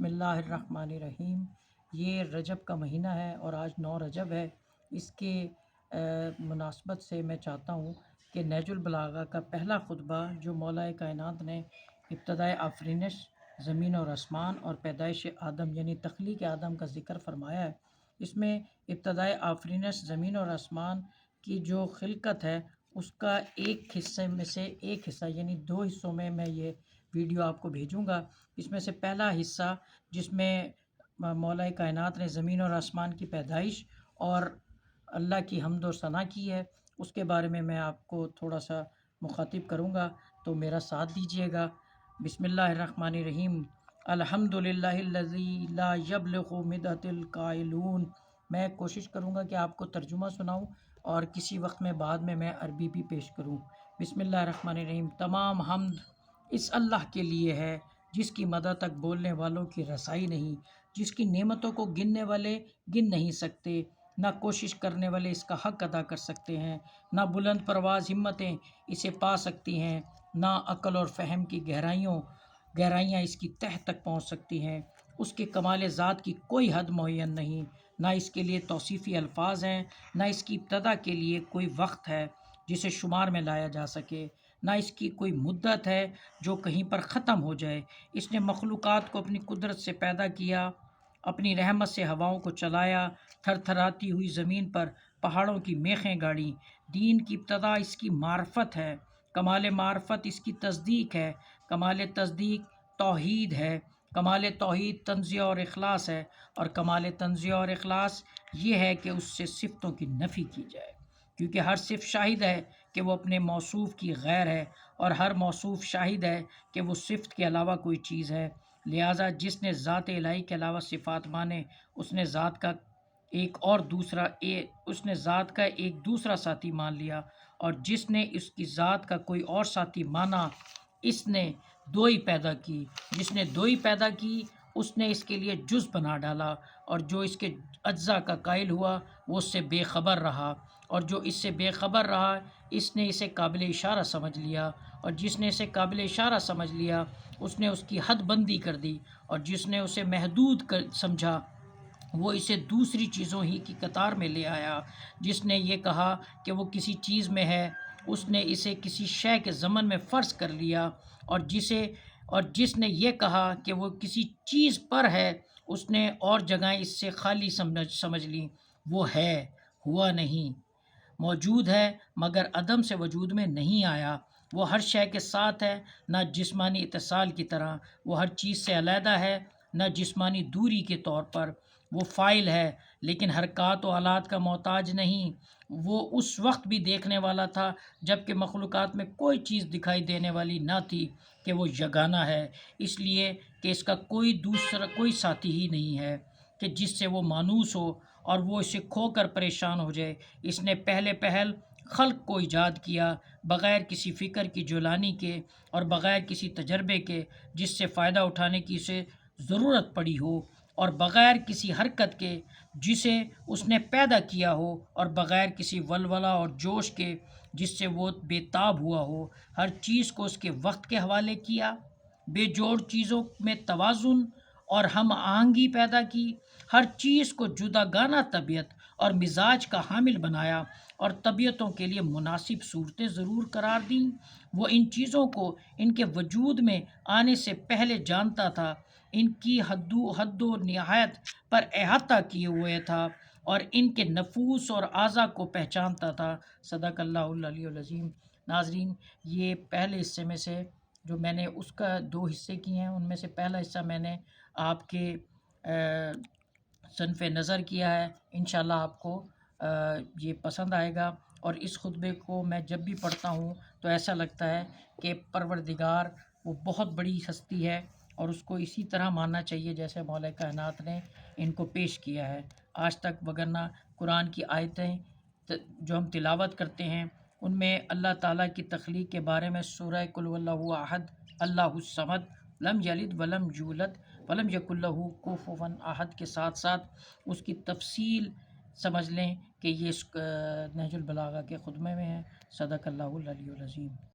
बिस्मिल्लाहिर्रहमानिर्रहीम। ये रजब का महीना है और आज 9 रजब है। इसके मुनासबत से मैं चाहता हूँ कि नहजुल बलागा का पहला खुतबा जो मौलाए कायनात ने इब्तदाए आफरीनश ज़मीन और आसमान और पैदाइश आदम यानी तख्लीक आदम का ज़िक्र फरमाया है, इसमें इब्तदाए आफरीनश ज़मीन और आसमान की जो खिलकत है उसका एक हिस्से में से एक हिस्सा यानी 2 हिस्सों में मैं ये वीडियो आपको भेजूँगा। इसमें से पहला हिस्सा जिसमें मौलाए कायनात ने ज़मीन और आसमान की पैदाइश और अल्लाह की हम्द और सना की है, उसके बारे में मैं आपको थोड़ा सा मुखातिब करूँगा, तो मेरा साथ दीजिएगा। बिस्मिल्लाहिर्रहमानिर्रहीम। अल्हम्दुलिल्लाहिल्लज़ी ला यब्लुगु मिदतिल काइलून। मैं कोशिश करूँगा कि आपको तर्जुमा सुनाऊँ और किसी वक्त में बाद में मैं अरबी भी पेश करूँ। बिस्मिल्लाहिर्रहमानिर्रहीम। तमाम हम्द इस अल्लाह के लिए है जिसकी मदद तक बोलने वालों की रसाई नहीं, जिसकी नेमतों को गिनने वाले गिन नहीं सकते, ना कोशिश करने वाले इसका हक़ अदा कर सकते हैं, ना बुलंद परवाज़ हिम्मतें इसे पा सकती हैं, ना अक्ल और फ़हम की गहराइयाँ इसकी तह तक पहुँच सकती हैं। उसके कमाल ज़ात की कोई हद मुअय्यन नहीं, ना इसके लिए तौसीफ़ी अल्फाज हैं, ना इसकी इब्तदा के लिए कोई वक्त है जिसे शुमार में लाया जा सके, ना इसकी कोई मुद्दत है जो कहीं पर ख़त्म हो जाए। इसने मखलूक़ात को अपनी कुदरत से पैदा किया, अपनी रहमत से हवाओं को चलाया, थरथराती हुई ज़मीन पर पहाड़ों की मेखें गाड़ी। दीन की इब्तदा इसकी मार्फत है, कमाल मार्फत इसकी तस्दीक है, कमाल तस्दीक तौहीद है, कमाल तौहीद तंज़िया और इखलास है, और कमाल तंज़िया और इखलास ये है कि उससे सिफ़तों की नफ़ी की जाए, क्योंकि हर सिफ़ शाहिद है कि वो अपने मौसूफ़ की गैर है और हर मौसूफ़ शाहिद है कि वो सिफ़त के अलावा कोई चीज़ है। लिहाजा जिसने ज़ात इलाही के अलावा सिफ़ात माने उसने ज़ात का एक दूसरा साथी मान लिया, और जिसने इसकी ज़ात का कोई और साथी माना इसने दो ही पैदा की। जिसने दो ही पैदा की उसने इसके लिए जुज़ बना डाला, और जो इसके अज्जा का कायल हुआ वो उससे बेखबर रहा, और जो इससे बेखबर रहा इसने इसे काबिल इशारा समझ लिया, और जिसने इसे काबिल इशारा समझ लिया उसने उसकी हद बंदी कर दी, और जिसने उसे महदूद कर समझा वो इसे दूसरी चीज़ों ही की कतार में ले आया। जिसने ये कहा कि वो किसी चीज़ में है उसने इसे किसी शय के ज़मन में फ़र्ज़ कर लिया, और जिसने ये कहा कि वो किसी चीज़ पर है उसने और जगहें इससे खाली समझ ली। वो है, हुआ नहीं, मौजूद है मगर अदम से वजूद में नहीं आया। वो हर शय के साथ है, न जिस्मानी इत्तिसाल की तरह वो हर चीज़ से अलहदा है, न जिस्मानी दूरी के तौर पर। वो फ़ाइल है लेकिन हरकत व आलात का मोहताज नहीं। वो उस वक्त भी देखने वाला था जबकि मखलूक़ात में कोई चीज़ दिखाई देने वाली ना थी कि वो यगाना है, इसलिए कि इसका कोई साथी ही नहीं है कि जिससे वो मानूस हो और वो इसे खोकर परेशान हो जाए। इसने पहले पहल खल्क को ईजाद किया बग़ैर किसी फ़िक्र की जुलानी के और बग़ैर किसी तजर्बे के जिससे फ़ायदा उठाने की उसे ज़रूरत पड़ी हो, और बग़ैर किसी हरकत के जिसे उसने पैदा किया हो, और बग़ैर किसी वलवला और जोश के जिससे वो बेताब हुआ हो। हर चीज़ को उसके वक्त के हवाले किया, बेजोड़ चीज़ों में तवाज़ुन और हम आहंगी पैदा की। हर चीज़ को जुदागाना तबीयत और मिजाज का हामिल बनाया और तबीयतों के लिए मुनासिब सूरतें ज़रूर करार दी। वो इन चीज़ों को इनके वजूद में आने से पहले जानता था, इनकी हद्दो निहायत पर अहाता किए हुए था, और इनके नफूस और आज़ा को पहचानता था। सदक़ल्लाहुल अलीयुल अज़ीम। नाज़रीन, ये पहले हिस्से में से जो मैंने उसका 2 हिस्से किए हैं, उनमें से पहला हिस्सा मैंने आपके सनफ़ नज़र किया है। इंशाअल्लाह आपको ये पसंद आएगा, और इस खुतबे को मैं जब भी पढ़ता हूँ तो ऐसा लगता है कि परवरदिगार वो बहुत बड़ी हस्ती है और उसको इसी तरह मानना चाहिए जैसे मौला कायनात ने इनको पेश किया है आज तक। वगरना कुरान की आयतें जो हम तिलावत करते हैं उनमें अल्लाह ताला की तख्लीक के बारे में सूरह कुल हुवल्लाहु अहद, अल्लाहुस समद, लम यलिद वलम यूलद वलम यकुल लहू कुफुवन अहद के साथ साथ उसकी तफसील समझ लें कि ये नहजुल बलागा के खुतबे में है। सदक़ल्लाहुल अलीयुल अज़ीम।